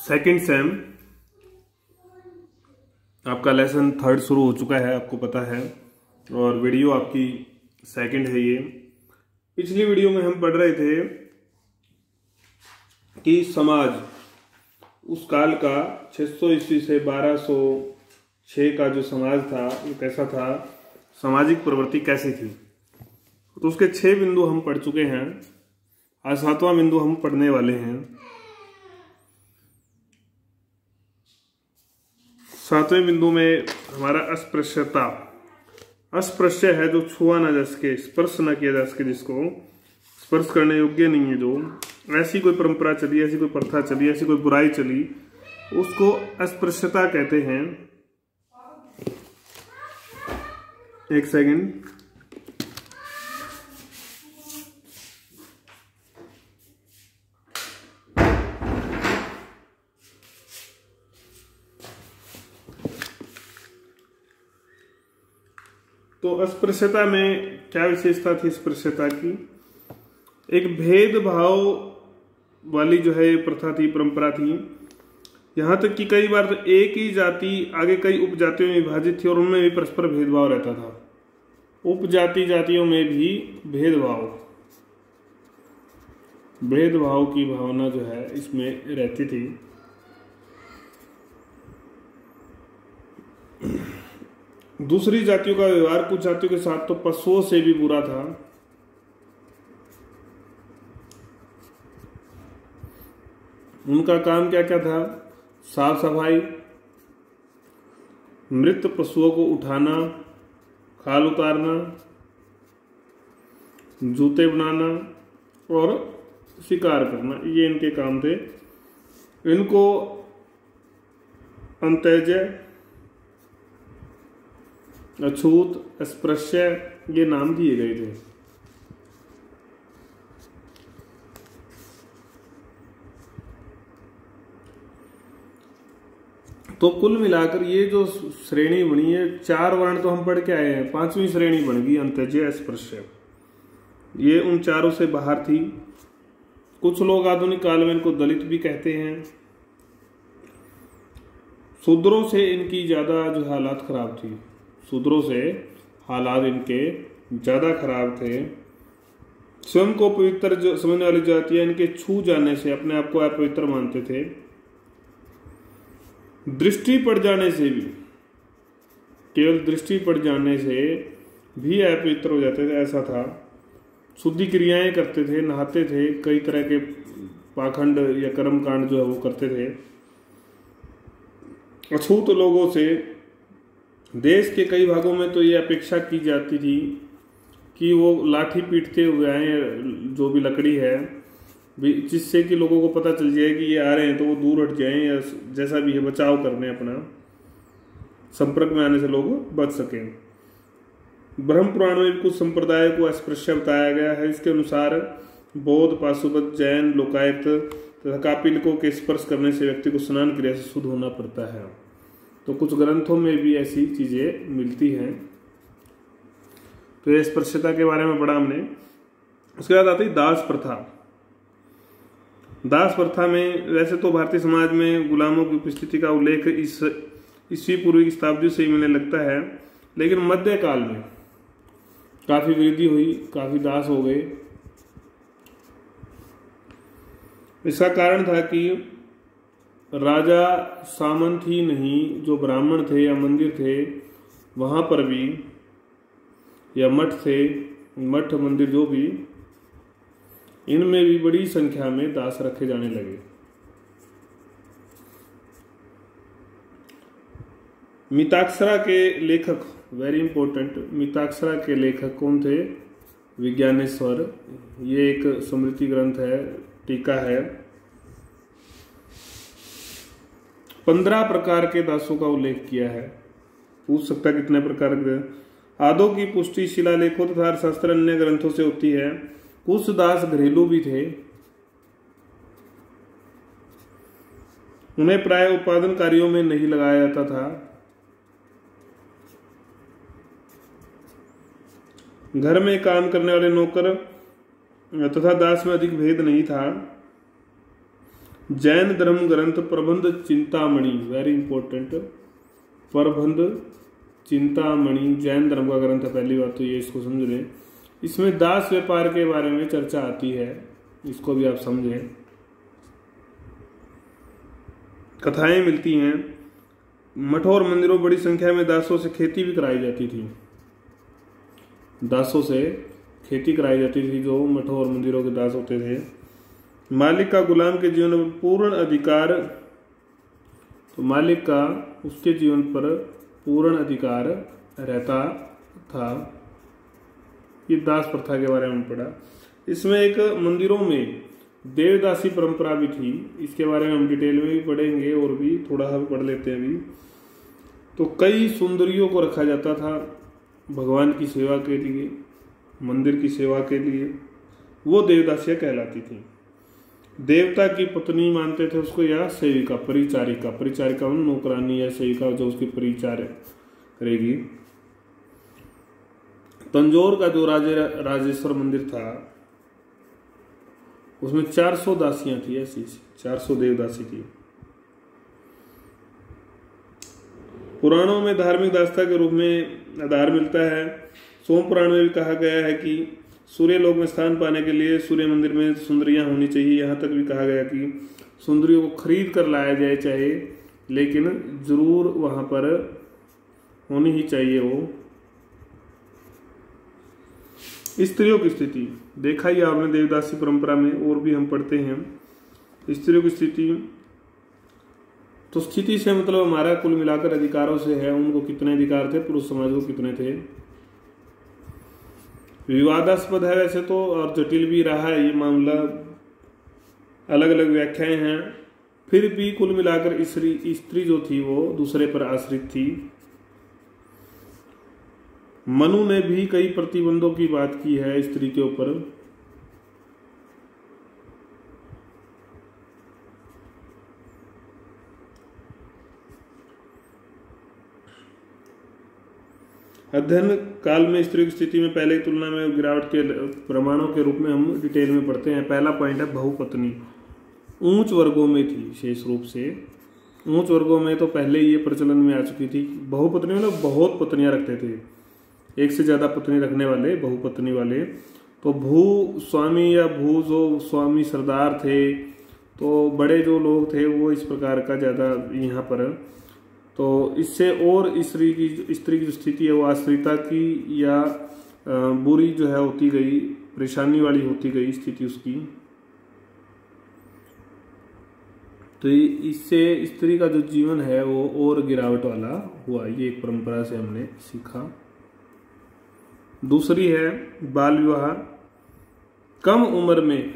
Second same आपका lesson third शुरू हो चुका है, आपको पता है, और वीडियो आपकी सेकंड है ये। पिछली वीडियो में हम पढ़ रहे थे कि समाज उस काल का 600 ईस्वी से 1206 का जो समाज था वो कैसा था, सामाजिक प्रवृत्ति कैसी थी। तो उसके 6 बिंदु हम पढ़ चुके हैं। आज 7वां बिंदु हम पढ़ने वाले हैं। 7वें बिंदु में हमारा अस्पृश्यता। अस्पृश्य है जो छुआ ना जा सके, स्पर्श ना किया जा सके, जिसको स्पर्श करने योग्य नहीं है, जो ऐसी कोई परंपरा चली, ऐसी कोई प्रथा चली, ऐसी कोई बुराई चली, उसको अस्पृश्यता कहते हैं। एक सेकंड। तो अस्पृश्यता में क्या विशेषता थी अस्पृश्यता की? एक भेदभाव वाली जो है प्रथा थी, परंपरा थी। यहां तक कि कई बार तो एक ही जाति आगे कई उपजातियों में विभाजित थी और उनमें भी परस्पर भेदभाव रहता था। उपजाति जातियों में भी भेदभाव की भावना जो है इसमें रहती थी। दूसरी जातियों का व्यवहार कुछ जातियों के साथ तो पशुओं से भी बुरा था। उनका काम क्या क्या था? साफ सफाई, मृत पशुओं को उठाना, खाल उतारना, जूते बनाना और शिकार करना, ये इनके काम थे। इनको अंत्यज, अछूत, अस्पृश्य ये नाम दिए गए थे। तो कुल मिलाकर ये जो श्रेणी बनी है, 4 वर्ण तो हम पढ़ के आए हैं, 5वीं श्रेणी बन गई अंत्यज अस्पृश्य। ये उन चारों से बाहर थी। कुछ लोग आधुनिक काल में इनको दलित भी कहते हैं। शूद्रों से इनकी ज्यादा जो हालात खराब थी, शूद्रों से हालात इनके ज्यादा खराब थे। स्वयं को पवित्र जो समझने वाली जातियां इनके छू जाने से अपने आप को अपवित्र मानते थे। दृष्टि पड़ जाने से भी, केवल दृष्टि पड़ जाने से भी अपवित्र हो जाते थे, ऐसा था। शुद्धि क्रियाएं करते थे, नहाते थे, कई तरह के पाखंड या कर्मकांड जो है वो करते थे। अछूत लोगों से देश के कई भागों में तो ये अपेक्षा की जाती थी कि वो लाठी पीटते हुए आए, जो भी लकड़ी है, जिससे कि लोगों को पता चल जाए कि ये आ रहे हैं, तो वो दूर हट जाएं या जैसा भी है बचाव करने, अपना संपर्क में आने से लोग बच सकें। ब्रह्म पुराण में कुछ संप्रदाय को अस्पृश्य बताया गया है। इसके अनुसार बौद्ध, पाशुपत, जैन, लोकायत तथा कापिलिकों के स्पर्श करने से व्यक्ति को स्नान क्रिया से शुद्ध होना पड़ता है। तो कुछ ग्रंथों में भी ऐसी चीजें मिलती हैं। तो ये स्पर्शता के बारे में पढ़ा हमने। उसके बाद आती दास प्रथा। दास प्रथा में वैसे तो भारतीय समाज में गुलामों की उपस्थिति का उल्लेख इस ईस्वी पूर्व की शताब्दी से ही मिलने लगता है, लेकिन मध्य काल में काफी वृद्धि हुई, काफी दास हो गए। इसका कारण था कि राजा सामंत ही नहीं, जो ब्राह्मण थे या मंदिर थे वहां पर भी, या मठ थे, मठ मंदिर जो भी, इनमें भी बड़ी संख्या में दास रखे जाने लगे। मिताक्षरा के लेखक, वेरी इंपॉर्टेंट, मिताक्षरा के लेखक कौन थे? विज्ञानेश्वर। ये एक स्मृति ग्रंथ है, टीका है। 15 प्रकार के दासों का उल्लेख किया है। पूछ सकता कितने प्रकार के। आदों की पुष्टि शिलालेखों तथा शास्त्र अन्य ग्रंथों से होती है। कुछ दास घरेलू भी थे। उन्हें प्राय उत्पादन कार्यों में नहीं लगाया जाता था। घर में काम करने वाले नौकर तथा दास में अधिक भेद नहीं था। जैन धर्म ग्रंथ प्रबंध चिंतामणि, वेरी इंपॉर्टेंट, प्रबंध चिंतामणि जैन धर्म का ग्रंथ है। पहली बात तो ये इसको समझ लें। इसमें दास व्यापार के बारे में चर्चा आती है, इसको भी आप समझें। कथाएं मिलती हैं। मठों और मंदिरों बड़ी संख्या में दासों से खेती भी कराई जाती थी। दासों से खेती कराई जाती थी, जो मठों और मंदिरों के दास होते थे। मालिक का गुलाम के जीवन पर पूर्ण अधिकार, तो मालिक का उसके जीवन पर पूर्ण अधिकार रहता था। ये दास प्रथा के बारे में पढ़ा। इसमें एक मंदिरों में देवदासी परंपरा भी थी, इसके बारे में हम डिटेल में भी पढ़ेंगे और भी थोड़ा सा पढ़ लेते हैं अभी। तो कई सुंदरियों को रखा जाता था भगवान की सेवा के लिए, मंदिर की सेवा के लिए, वो देवदासियां कहलाती थी। देवता की पत्नी मानते थे उसको, या सेविका, परिचारिका, परिचारिका नौकरानी या सेविका जो उसकी परिचार करेगी। तंजौर का जो राजेश्वर मंदिर था उसमें 400 दासियां थी, ऐसी 400 देवदासी थी। पुराणों में धार्मिक दासता के रूप में आधार मिलता है। सोम पुराण में भी कहा गया है कि सूर्य लोक में स्थान पाने के लिए सूर्य मंदिर में सुंदरियां होनी चाहिए। यहाँ तक भी कहा गया कि सुंदरियों को खरीद कर लाया जाए चाहे, लेकिन जरूर वहां पर होनी ही चाहिए वो। स्त्रियों की स्थिति देखा ही आपने देवदासी परंपरा में, और भी हम पढ़ते हैं स्त्रियों की स्थिति। तो स्थिति से मतलब हमारा कुल मिलाकर अधिकारों से है। उनको कितने अधिकार थे, पुरुष समाज को कितने थे। विवादास्पद है वैसे तो, और जटिल भी रहा है ये मामला, अलग अलग व्याख्याएं हैं। फिर भी कुल मिलाकर स्त्री जो थी वो दूसरे पर आश्रित थी। मनु ने भी कई प्रतिबंधों की बात की है स्त्री के ऊपर। अध्ययन काल में स्त्री की स्थिति में पहले की तुलना में गिरावट के प्रमाणों के रूप में हम डिटेल में पढ़ते हैं। पहला पॉइंट है बहुपत्नी। ऊंच वर्गों में थी, विशेष रूप से ऊंच वर्गों में तो पहले ये प्रचलन में आ चुकी थी। बहुपत्नी मतलब बहुत पत्नियां रखते थे, एक से ज्यादा पत्नी रखने वाले, बहुपत्नी वाले। तो भू स्वामी या भू जो स्वामी सरदार थे, तो बड़े जो लोग थे वो इस प्रकार का ज्यादा यहाँ पर। तो इससे और स्त्री की जो स्थिति है वो आश्रिता की या बुरी जो है होती गई, परेशानी वाली होती गई स्थिति उसकी। तो इससे स्त्री का जो जीवन है वो और गिरावट वाला हुआ। ये एक परंपरा से हमने सीखा। दूसरी है बाल विवाह। कम उम्र में,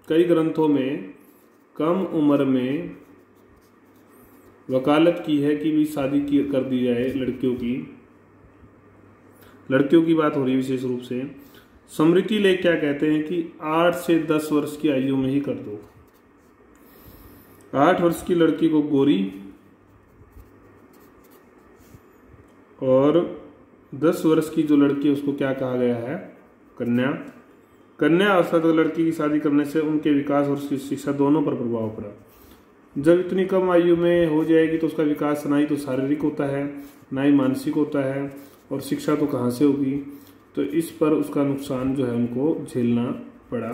कई ग्रंथों में कम उम्र में वकालत की है कि भी शादी कर दी जाए लड़कियों की बात हो रही है विशेष रूप से। स्मृति लेख क्या कहते हैं कि 8 से 10 वर्ष की आयु में ही कर दो। 8 वर्ष की लड़की को गोरी और 10 वर्ष की जो लड़की है उसको क्या कहा गया है, कन्या। कन्या अवस्था तक लड़की की शादी करने से उनके विकास और शिक्षा दोनों पर प्रभाव पड़ा। जब इतनी कम आयु में हो जाएगी तो उसका विकास ना ही तो शारीरिक होता है ना ही मानसिक होता है, और शिक्षा तो कहाँ से होगी। तो इस पर उसका नुकसान जो है उनको झेलना पड़ा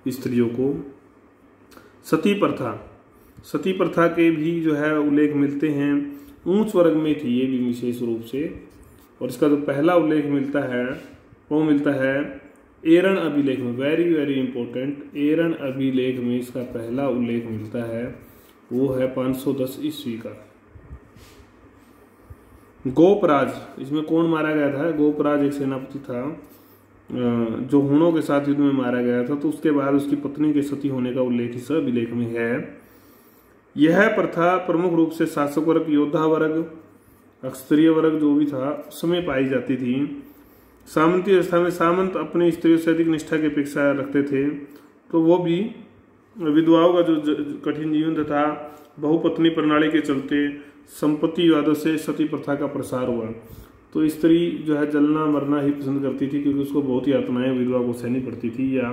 स्त्रियों को। सती प्रथा के भी जो है उल्लेख मिलते हैं। ऊंच वर्ग में थी ये भी विशेष रूप से। और इसका जो पहला उल्लेख मिलता है वो मिलता है एरन अभिलेख में। वेरी वेरी इंपॉर्टेंट, एरन अभिलेख में इसका पहला उल्लेख मिलता है, वो है 510 ईस्वी का। गोपराज, इसमें कौन मारा गया था? गोपराज एक सेनापति था जो हुणों के साथ युद्ध में मारा गया था। तो उसके बाद उसकी पत्नी के सती होने का उल्लेख इस अभिलेख में है। यह प्रथा प्रमुख रूप से शासक वर्ग, योद्धा वर्ग, क्षत्रिय वर्ग जो भी था उसमें पाई जाती थी। सामंती व्यवस्था में सामंत अपनी स्त्रियों से अधिक निष्ठा की अपेक्षा रखते थे। तो वो भी विधवाओं का जो कठिन जीवन तथा बहुपत्नी प्रणाली के चलते संपत्ति विवादों से सती प्रथा का प्रसार हुआ। तो स्त्री जो है जलना मरना ही पसंद करती थी, क्योंकि उसको बहुत यातनाएं विधवा को सहनी पड़ती थी, या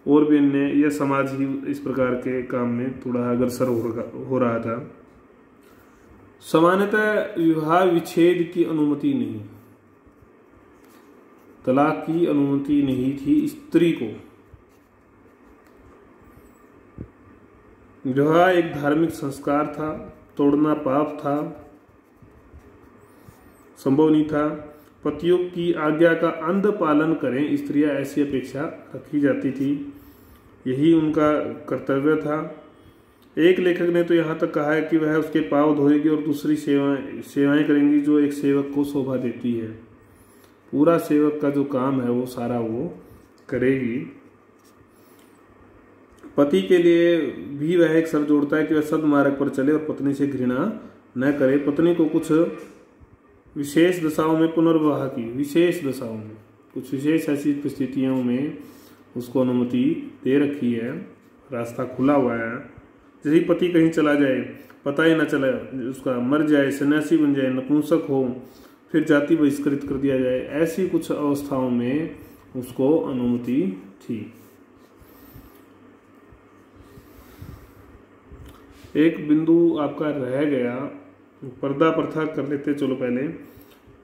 और भी अन्य, यह समाज ही इस प्रकार के काम में थोड़ा अग्रसर हो रहा था। सामान्यतः विवाह विच्छेद की अनुमति नहीं, तलाक की अनुमति नहीं थी स्त्री को। विवाह एक धार्मिक संस्कार था, तोड़ना पाप था, संभव नहीं था। पतियों की आज्ञा का अंध पालन करें स्त्रियां, ऐसी अपेक्षा रखी जाती थी, यही उनका कर्तव्य था। एक लेखक ने तो यहाँ तक कहा है कि वह उसके पाँव धोएगी और दूसरी सेवाएं करेंगी जो एक सेवक को शोभा देती है। पूरा सेवक का जो काम है वो सारा वो करेगी। पति के लिए भी वह एक सर जोड़ता है कि वह सद्मार्ग पर चले और पत्नी से घृणा न करे। पत्नी को कुछ विशेष दशाओं में पुनर्विवाह की, विशेष दशाओं में, कुछ विशेष ऐसी परिस्थितियों में उसको अनुमति दे रखी है, रास्ता खुला हुआ है। जैसे ही पति कहीं चला जाए, पता ही न चले, उसका मर जाए, सन्यासी बन जाए, नपुंसक हो, फिर जाति बहिष्कृत कर दिया जाए, ऐसी कुछ अवस्थाओं में उसको अनुमति थी। एक बिंदु आपका रह गया, पर्दा प्रथा कर लेते। चलो पहले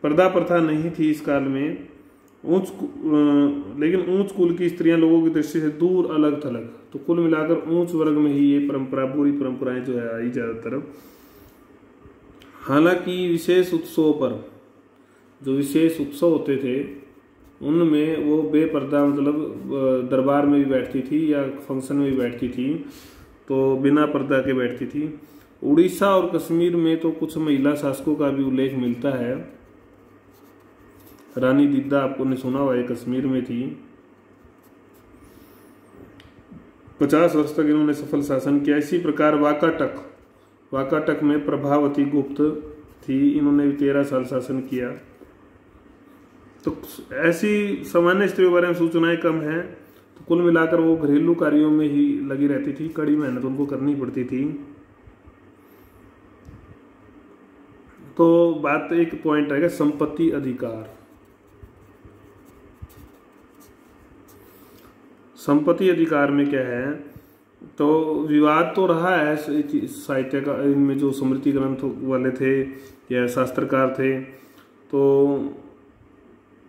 पर्दा प्रथा नहीं थी इस काल में, लेकिन ऊंच कुल की स्त्रियां लोगों की दृष्टि से दूर अलग थलग, तो कुल मिलाकर ऊंच वर्ग में ही ये परंपरा, बुरी परंपराएं जो है आई ज्यादातर। हालांकि विशेष उत्सवों पर, जो विशेष उत्सव होते थे उनमें वो बेपर्दा, मतलब दरबार में भी बैठती थी या फंक्शन में भी बैठती थी, तो बिना पर्दा के बैठती थी। उड़ीसा और कश्मीर में तो कुछ महिला शासकों का भी उल्लेख मिलता है। रानी दीदा आपको ने सुना हुआ है, कश्मीर में थी। 50 वर्ष तक इन्होंने सफल शासन किया। इसी प्रकार वाकाटक में प्रभावती गुप्त थी, इन्होंने भी 13 साल शासन किया। तो ऐसी सामान्य स्त्रियों के बारे में सूचनाएं कम हैं, तो कुल मिलाकर वो घरेलू कार्यों में ही लगी रहती थी, कड़ी मेहनत उनको करनी पड़ती थी। तो बात एक पॉइंट रहेगा, संपत्ति अधिकार। संपत्ति अधिकार में क्या है, तो विवाद तो रहा है साहित्य का, इनमें जो स्मृति ग्रंथ वाले थे या शास्त्रकार थे, तो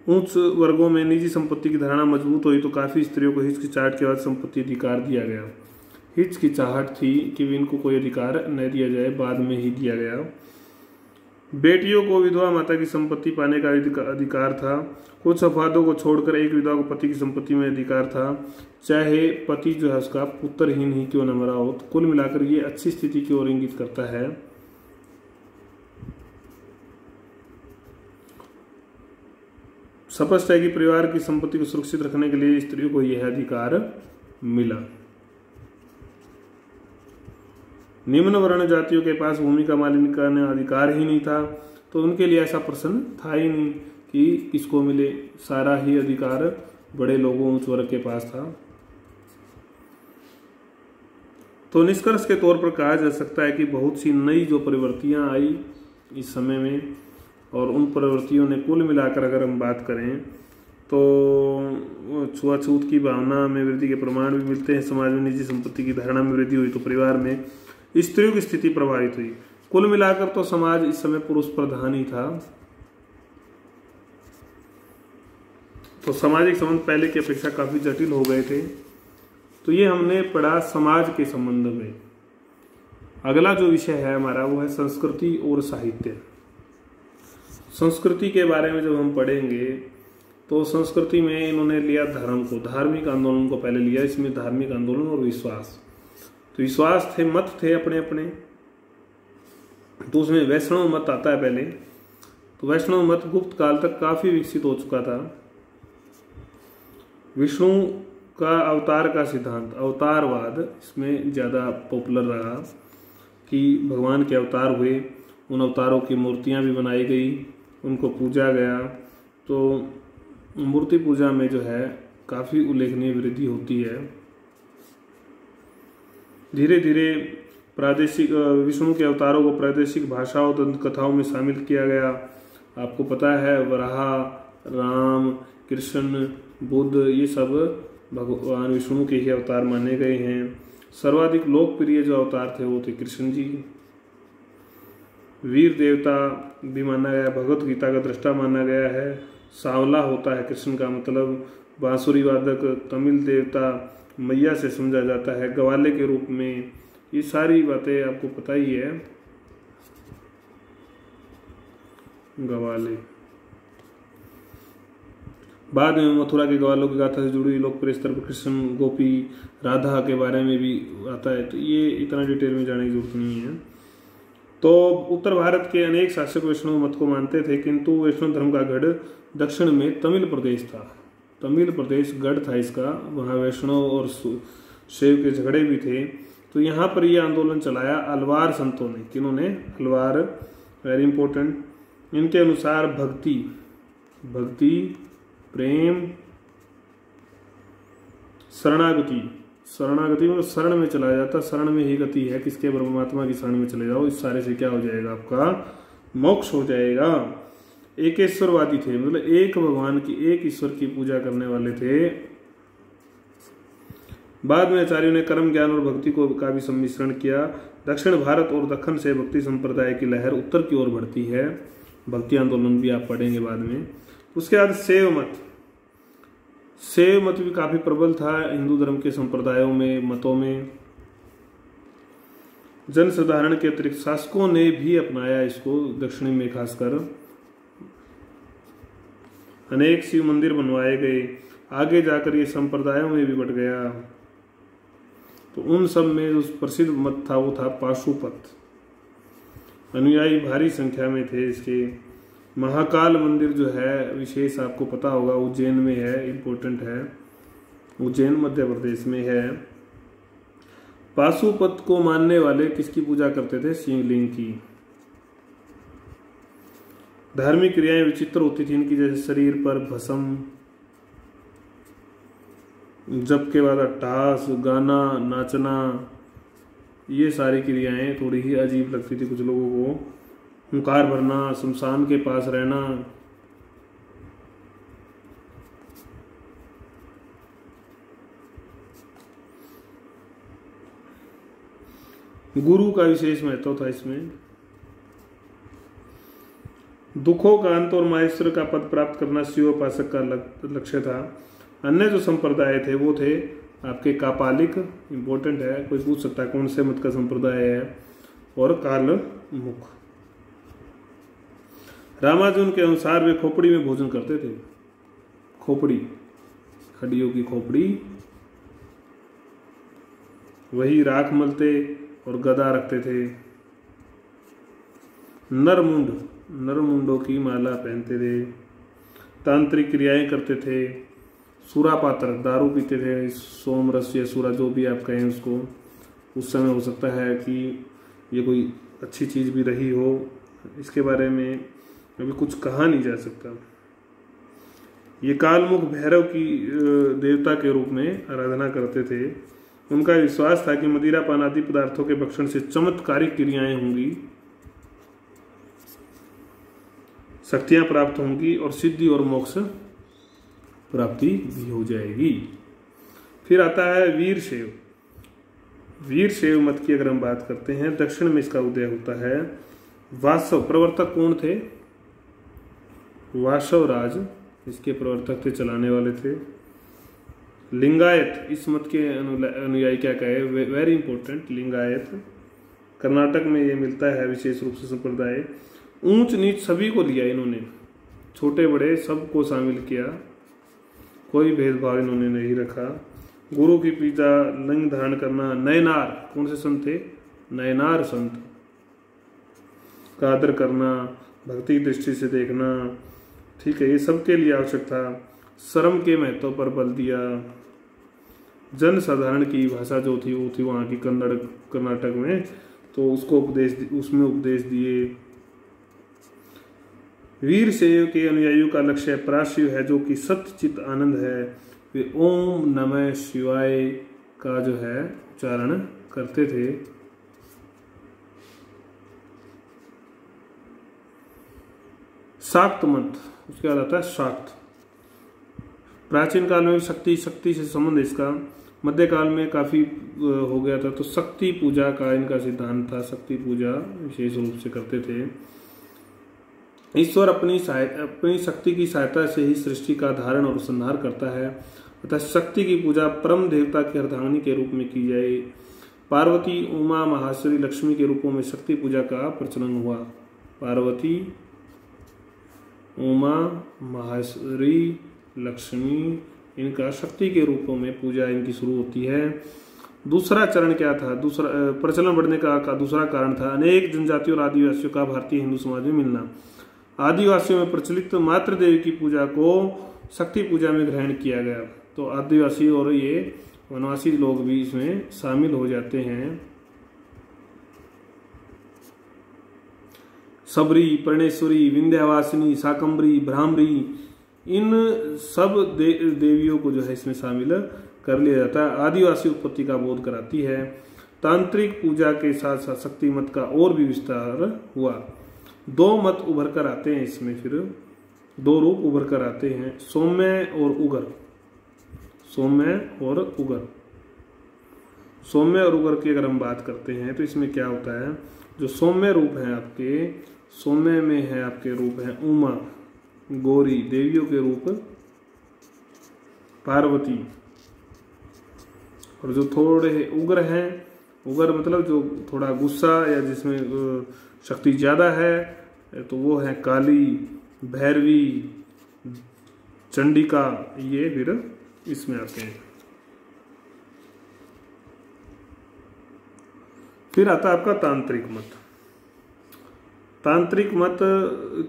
उच्च वर्गों में निजी संपत्ति की धारणा मजबूत हुई, तो काफी स्त्रियों को हिचकिचाहट के बाद संपत्ति अधिकार दिया गया। हिचकिचाहट थी कि इनको कोई अधिकार न दिया जाए, बाद में ही दिया गया। बेटियों को विधवा माता की संपत्ति पाने का अधिकार था। कुछ अफवादों को छोड़कर एक विधवा को पति की संपत्ति में अधिकार था, चाहे पति जो है उसका पुत्रहीन ही क्यों न मरा हो। तो कुल मिलाकर ये अच्छी स्थिति की ओर इंगित करता है। स्पष्ट है कि परिवार की संपत्ति को सुरक्षित रखने के लिए स्त्रियों को यह अधिकार मिला। निम्न वर्ण जातियों के पास भूमि का मालिक का अधिकार ही नहीं था, तो उनके लिए ऐसा प्रश्न था ही नहीं कि किसको मिले, सारा ही अधिकार बड़े लोगों उच्च वर्ग के पास था। तो निष्कर्ष के तौर पर कहा जा सकता है कि बहुत सी नई जो प्रवृत्तियां आई इस समय में, और उन प्रवृत्तियों ने कुल मिलाकर अगर हम बात करें तो छुआछूत की भावना में वृद्धि के प्रमाण भी मिलते हैं। समाज में निजी संपत्ति की धारणा में वृद्धि हुई, तो परिवार में स्त्रियों की स्थिति प्रभावित हुई। कुल मिलाकर तो समाज इस समय पुरुष प्रधान ही था। तो सामाजिक संबंध पहले की अपेक्षा काफी जटिल हो गए थे। तो ये हमने पढ़ा समाज के संबंध में। अगला जो विषय है हमारा वो है संस्कृति और साहित्य। संस्कृति के बारे में जब हम पढ़ेंगे तो संस्कृति में इन्होंने लिया धर्म को, धार्मिक आंदोलन को पहले लिया। इसमें धार्मिक आंदोलन और विश्वास, तो विश्वास थे, मत थे अपने अपने। तो उसमें वैष्णव मत आता है पहले। तो वैष्णव मत गुप्त काल तक काफी विकसित हो चुका था। विष्णु का अवतार का सिद्धांत, अवतारवाद, इसमें ज्यादा पॉपुलर रहा कि भगवान के अवतार हुए, उन अवतारों की मूर्तियां भी बनाई गई, उनको पूजा गया। तो मूर्ति पूजा में जो है काफी उल्लेखनीय वृद्धि होती है। धीरे धीरे प्रादेशिक विष्णु के अवतारों को प्रादेशिक भाषाओं दंत कथाओं में शामिल किया गया। आपको पता है वराह, राम, कृष्ण, बुद्ध, ये सब भगवान विष्णु के ही अवतार माने गए हैं। सर्वाधिक लोकप्रिय जो अवतार थे वो थे कृष्ण जी। वीर देवता भी माना गया, भगवत गीता का दृष्टा माना गया है। सांवला होता है कृष्ण का मतलब, बांसुरी वादक, तमिल देवता मैया से समझा जाता है, गवाले के रूप में। ये सारी बातें आपको पता ही है। गवाले बाद में मथुरा के ग्वालों की गाथा से जुड़ी लोकप्रिय स्तर पर कृष्ण, गोपी, राधा के बारे में भी आता है, तो ये इतना डिटेल में जाने की जरूरत नहीं है। तो उत्तर भारत के अनेक शासक वैष्णव मत को मानते थे, किंतु वैष्णव धर्म का गढ़ दक्षिण में तमिल प्रदेश था। तमिल प्रदेश गढ़ था इसका, वहाँ वैष्णव और शैव के झगड़े भी थे। तो यहाँ पर यह आंदोलन चलाया अलवार संतों ने। किन्होंने? Alvar, very important. इनके अनुसार भक्ति, प्रेम, शरणागति मतलब शरण में चला जाता, शरण में ही गति है, किसके? परमात्मा की शरण में चले जाओ, इस सारे से क्या हो जाएगा? आपका मोक्ष हो जाएगा। एकेश्वरवादी थे, मतलब एक भगवान की, एक ईश्वर की पूजा करने वाले थे। बाद में आचार्यों ने कर्म, ज्ञान और भक्ति का भी सम्मिश्रण किया। दक्षिण भारत और दक्कन से भक्ति संप्रदाय की लहर उत्तर की ओर बढ़ती है। भक्ति आंदोलन भी आप पढ़ेंगे बाद में। उसके बाद शैव मत भी काफी प्रबल था हिंदू धर्म के संप्रदायों में, मतों में। जन साधारण के अतिरिक्त शासकों ने भी अपनाया इसको, दक्षिण में खासकर। अनेक शिव मंदिर बनवाए गए। आगे जाकर ये संप्रदायों में भी बढ़ गया। तो उन सब में जो प्रसिद्ध मत था वो था पाशुपत। अनुयायी भारी संख्या में थे इसके। महाकाल मंदिर जो है विशेष आपको पता होगा, उज्जैन में है, इम्पोर्टेंट है। उज्जैन मध्य प्रदेश में है। पाशुपत को मानने वाले किसकी पूजा करते थे? शिवलिंग की। धार्मिक क्रियाएं विचित्र होती थी इनकी, जैसे शरीर पर भस्म, जप के बाद अट्टहास, गाना, नाचना, ये सारी क्रियाएं थोड़ी ही अजीब लगती थी कुछ लोगों को। हुंकार भरना, शमशान के पास रहना, गुरु का विशेष महत्व था इसमें। दुखों का अंत और माहेश्वर का पद प्राप्त करना शिवोपासक का लक्ष्य था। अन्य जो संप्रदाय थे वो थे आपके कापालिक, इंपॉर्टेंट है, कोई पूछ सकता है कौन से मत का संप्रदाय है, और कालमुख। रामानुजन के अनुसार वे खोपड़ी में भोजन करते थे। खोपड़ी, हड्डियों की खोपड़ी, वही राख मलते और गदा रखते थे। नरमुंडों की माला पहनते थे। तांत्रिक क्रियाएं करते थे। सुरापात्र, दारू पीते थे, सोमरस या सुरा जो भी आप कहें उसको। उस समय हो सकता है कि ये कोई अच्छी चीज भी रही हो, इसके बारे में अभी कुछ कहा नहीं जा सकता। ये कालमुख भैरव की देवता के रूप में आराधना करते थे। उनका विश्वास था कि मदिरा पान आदि पदार्थों के भक्षण से चमत्कारिक क्रियाएं होंगी, शक्तियां प्राप्त होंगी और सिद्धि और मोक्ष प्राप्ति भी हो जाएगी। फिर आता है वीरशैव। वीरशैव मत की अगर हम बात करते हैं, दक्षिण में इसका उदय होता है। वासव प्रवर्तक कौन थे? वासव राज इसके प्रवर्तक थे, चलाने वाले थे। लिंगायत, इस मत के अनुयायी क्या कहे? Very important, Lingayat. कर्नाटक में ये मिलता है विशेष रूप से संप्रदाय। ऊंच नीच सभी को लिया इन्होंने, छोटे बड़े सबको शामिल किया, कोई भेदभाव इन्होंने नहीं रखा। गुरु की पूजा, लिंग धारण करना, नयनार, कौन से संत थे? नयनार संत का आदर करना, भक्ति की दृष्टि से देखना, ठीक है, ये सबके लिए आवश्यक था। शर्म के महत्व पर बल दिया। जन साधारण की भाषा जो थी वो थी वहाँ की कन्नड़, कर्नाटक में, तो उसको उसमें उपदेश दिए। वीरशैव के अनुयायियों का लक्ष्य पराशिव है, जो कि सत्य चित आनंद है। वे ओम नमः शिवाय का जो है उच्चारण करते थे। शाक्त मत, उसके बाद आता है शाक्त। प्राचीन काल में शक्ति से संबंध इसका मध्यकाल में काफी हो गया था। तो शक्ति पूजा का इनका सिद्धांत था, शक्ति पूजा विशेष रूप से करते थे। ईश्वर अपनी शक्ति की सहायता से ही सृष्टि का धारण और संहार करता है, अतः शक्ति की पूजा परम देवता की अर्धांगिनी के रूप में की जाए। पार्वती, उमा, माहेश्वरी, लक्ष्मी के रूपों में शक्ति पूजा का प्रचलन हुआ। पार्वती, उमा, माहेश्वरी, लक्ष्मी, इनका शक्ति के रूपों में पूजा इनकी शुरू होती है। दूसरा चरण क्या था? दूसरा प्रचलन बढ़ने का दूसरा कारण था अनेक जनजातियों और आदिवासियों का भारतीय हिंदू समाज में मिलना। आदिवासियों में प्रचलित मातृ देवी की पूजा को शक्ति पूजा में ग्रहण किया गया। तो आदिवासी और ये वनवासी लोग भी इसमें शामिल हो जाते हैं। सबरी, पर्णेश्वरी, विंध्यवासिनी, शाकंभरी, भ्रामरी, इन सब देवियों को जो है इसमें शामिल कर लिया जाता है। आदिवासी उत्पत्ति का बोध कराती है। तांत्रिक पूजा के साथ साथ शक्ति मत का और भी विस्तार हुआ। दो मत उभर कर आते हैं इसमें, फिर दो रूप उभर कर आते हैं, सौम्य और उग्र। सौम्य और उग्र। सौम्य और उग्र की अगर हम बात करते हैं तो इसमें क्या होता है? जो सौम्य रूप है आपके, सौम्य में है आपके रूप है उमा, गौरी, देवियों के रूप पार्वती, और जो थोड़े उग्र हैं, उग्र मतलब जो थोड़ा गुस्सा या जिसमें शक्ति ज्यादा है, तो वो है काली, भैरवी, चंडिका, ये फिर इसमें आते हैं। फिर आता है आपका तांत्रिक मत। तांत्रिक मत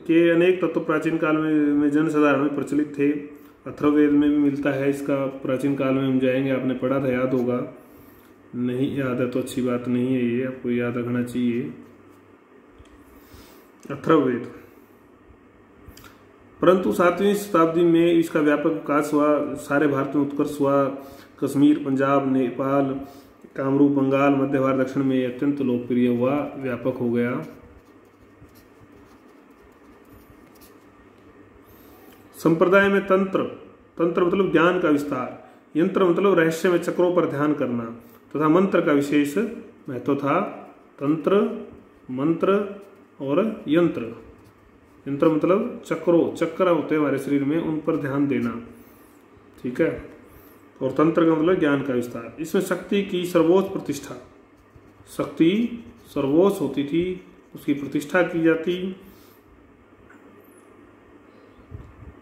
के अनेक तत्व प्राचीन काल में जनसाधारण में प्रचलित थे। अथर्ववेद में भी मिलता है इसका। प्राचीन काल में हम जाएंगे, आपने पढ़ा था, याद होगा। नहीं याद है तो अच्छी बात नहीं है, ये आपको याद रखना चाहिए। अथर्ववेद, परंतु 7वीं शताब्दी में इसका व्यापक विकास हुआ, सारे भारत में उत्कर्ष हुआ। कश्मीर, पंजाब, नेपाल, कामरूप, बंगाल, मध्य भारत, दक्षिण में अत्यंत लोकप्रिय हुआ, व्यापक हो गया। संप्रदाय में तंत्र, तंत्र मतलब ज्ञान का विस्तार, यंत्र मतलब रहस्य में चक्रों पर ध्यान करना, तथा मंत्र का विशेष महत्व था। तंत्र, मंत्र और यंत्र। यंत्र मतलब चक्रों, चक्र होते हैं हमारे शरीर में, उन पर ध्यान देना, ठीक है। और तंत्र का मतलब ज्ञान का विस्तार। इसमें शक्ति की सर्वोच्च प्रतिष्ठा, शक्ति सर्वोच्च होती थी, उसकी प्रतिष्ठा की जाती,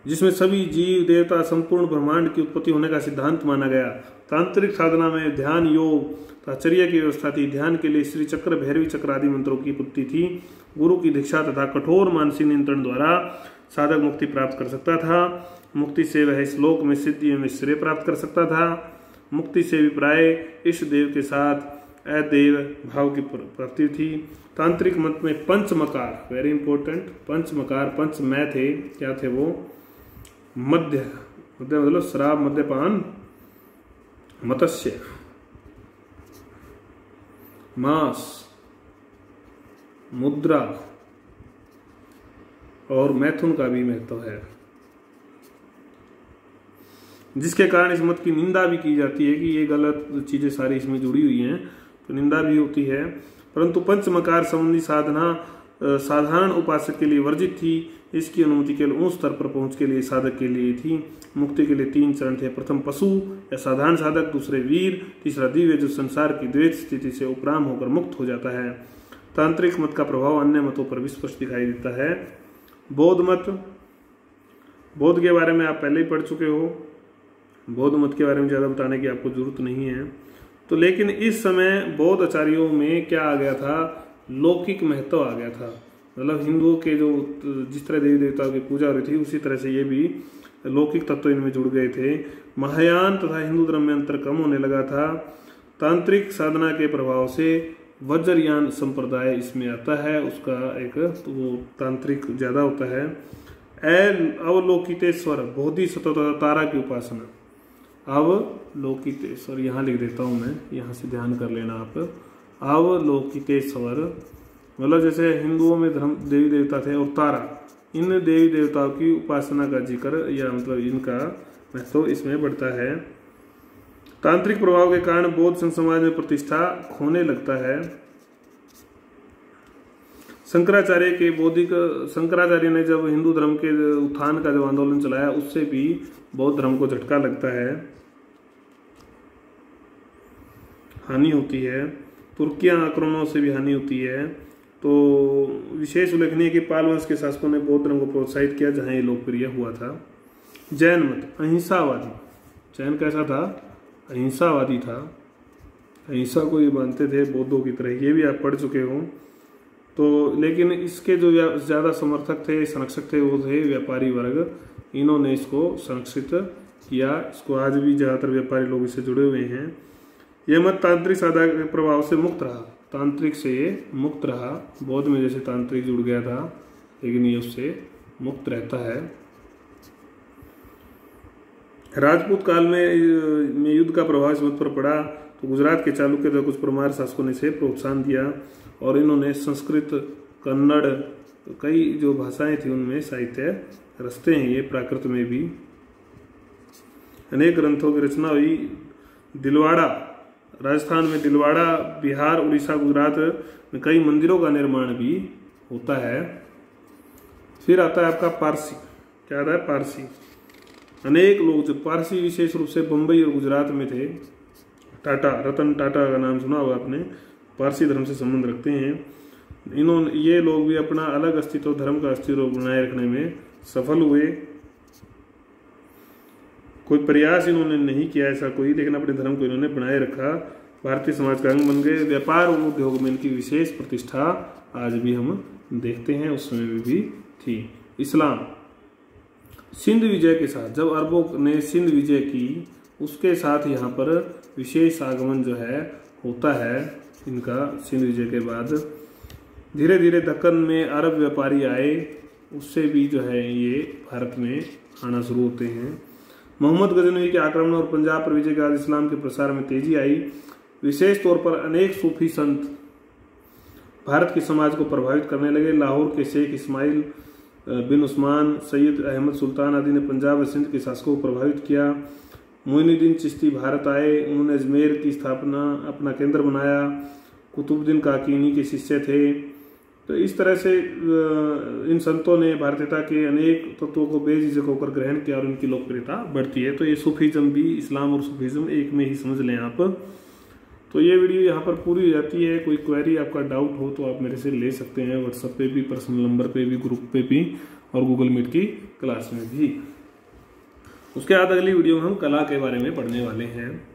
जिसमें सभी जीव देवता, संपूर्ण ब्रह्मांड की उत्पत्ति होने का सिद्धांत माना गया। तांत्रिक साधना में ध्यान, योग तथा चर्या की व्यवस्था थी। ध्यान के लिए श्री चक्र, भैरवी चक्र आदि मंत्रों की उत्पत्ति थी। गुरु की दीक्षा तथा कठोर मानसिक नियंत्रण द्वारा साधक मुक्ति प्राप्त कर सकता था। मुक्ति से वह श्लोक में सिद्धि में श्रेय प्राप्त कर सकता था। मुक्ति से विप्राय इष्ट देव के साथ अदेव भाव की प्राप्ति थी। तांत्रिक मत में पंचमकार, वेरी इंपॉर्टेंट, पंचमकार, पंचमय थे। क्या थे वो? मध्य, मध्य मतलब शराब, मद्यपान, मत्स्य, मांस, मुद्रा और मैथुन का भी महत्व है, जिसके कारण इस मत की निंदा भी की जाती है कि ये गलत चीजें सारी इसमें जुड़ी हुई हैं, तो निंदा भी होती है। परंतु पंचमकार संबंधी साधना साधारण उपासक के लिए वर्जित थी। इसकी अनुमति केवल उस स्तर पर पहुंच के लिए साधक के लिए थी। मुक्ति के लिए 3 चरण थे। प्रथम पशु या साधारण साधक, दूसरे वीर, तीसरा दिव्य जो संसार की द्वैत स्थिति से उपराम होकर मुक्त हो जाता है। तांत्रिक मत का प्रभाव अन्य मतों पर भी स्पष्ट दिखाई देता है। बौद्ध मत, बौद्ध के बारे में आप पहले ही पढ़ चुके हो, बौद्ध मत के बारे में ज्यादा बताने की आपको जरूरत नहीं है। तो लेकिन इस समय बौद्ध आचार्यों में क्या आ गया था? लौकिक महत्व आ गया था। मतलब हिंदुओं के जो जिस तरह देवी देवताओं की पूजा हो रही थी, उसी तरह से ये भी लौकिक तत्व इनमें जुड़ गए थे। महायान तथा हिंदू धर्म में अंतर कम होने लगा था। तांत्रिक साधना के प्रभाव से वज्रयान संप्रदाय इसमें आता है, उसका एक तो वो तांत्रिक ज्यादा होता है। अवलोकितेश्वर, बोधिसत्व तारा की उपासना, अवलोकितेश्वर यहाँ लिख देता हूँ मैं, यहाँ से ध्यान कर लेना आप। अवलोकितेश्वर मतलब जैसे हिंदुओं में धर्म देवी देवता थे और तारा, इन देवी देवताओं की उपासना का जिक्र या मतलब इनका महत्व इसमें बढ़ता है। तांत्रिक प्रभाव के कारण बौद्ध संघ समाज में प्रतिष्ठा खोने लगता है। शंकराचार्य ने जब हिंदू धर्म के उत्थान का जब आंदोलन चलाया, उससे भी बौद्ध धर्म को झटका लगता है, हानि होती है। तुर्कियां आक्रमणों से भी हानि होती है। तो विशेष उल्लेखनीय कि पाल वंश के शासकों ने बौद्ध धर्म को प्रोत्साहित किया, जहां ये लोकप्रिय हुआ था। जैन मत अहिंसावादी। जैन कैसा था? अहिंसावादी था। अहिंसा को ये मानते थे बौद्धों की तरह, ये भी आप पढ़ चुके हो। तो लेकिन इसके जो ज़्यादा समर्थक थे, संरक्षक थे, वो थे व्यापारी वर्ग। इन्होंने इसको संरक्षित किया। इसको आज भी ज़्यादातर व्यापारी लोग इससे जुड़े हुए हैं। यह मत तांत्रिक साधना के प्रभाव से मुक्त रहा। तांत्रिक से ये मुक्त रहा। बौद्ध में जैसे तांत्रिक जुड़ गया था, लेकिन ये उससे मुक्त रहता है। राजपूत काल में युद्ध का प्रभाव इस मत पर पड़ा, तो गुजरात के चालुक्य तथा कुछ परमार शासकों ने इसे प्रोत्साहन दिया और इन्होंने संस्कृत, कन्नड़, कई जो भाषाएं थी उनमें साहित्य रचते हैं। ये प्राकृत में भी अनेक ग्रंथों की रचना हुई। दिलवाड़ा, राजस्थान में दिलवाड़ा, बिहार, उड़ीसा, गुजरात में कई मंदिरों का निर्माण भी होता है। फिर आता है आपका पारसी। क्या आता है? पारसी। अनेक लोग जो पारसी विशेष रूप से बंबई और गुजरात में थे। टाटा, रतन टाटा का नाम सुना होगा आपने, पारसी धर्म से संबंध रखते हैं। ये लोग भी अपना अलग अस्तित्व, धर्म का अस्तित्व बनाए रखने में सफल हुए। कोई प्रयास इन्होंने नहीं किया ऐसा कोई, लेकिन अपने धर्म को इन्होंने बनाए रखा। भारतीय समाज का अंग बन गए। व्यापार और उद्योग में इनकी विशेष प्रतिष्ठा आज भी हम देखते हैं, उस समय में भी थी। इस्लाम सिंध विजय के साथ, जब अरबों ने सिंध विजय की, उसके साथ यहाँ पर विशेष आगमन जो है होता है इनका। सिंध विजय के बाद धीरे धीरे दक्कन में अरब व्यापारी आए, उससे भी जो है ये भारत में आना शुरू होते हैं। मोहम्मद गजनवी के आक्रमण और पंजाब पर विजय के बाद इस्लाम के प्रसार में तेजी आई। विशेष तौर पर अनेक सूफी संत भारत के समाज को प्रभावित करने लगे। लाहौर के शेख इस्माइल बिन उस्मान, सैयद अहमद सुल्तान आदि ने पंजाब और सिंध के शासकों को प्रभावित किया। मोइनुद्दीन चिश्ती भारत आए, उन्होंने अजमेर की स्थापना अपना केंद्र बनाया। कुतुबुद्दीन काकी इन्हीं के शिष्य थे। तो इस तरह से इन संतों ने भारतीयता के अनेक तत्वों को बेझिझक होकर ग्रहण किया और उनकी लोकप्रियता बढ़ती है। तो ये सूफीज़म भी, इस्लाम और सूफीज़म एक में ही समझ लें आप। तो ये वीडियो यहाँ पर पूरी हो जाती है। कोई क्वेरी, आपका डाउट हो तो आप मेरे से ले सकते हैं, व्हाट्सएप पे भी, पर्सनल नंबर पे भी, ग्रुप पे भी और गूगल मीट की क्लास में भी। उसके बाद अगली वीडियो में हम कला के बारे में पढ़ने वाले हैं।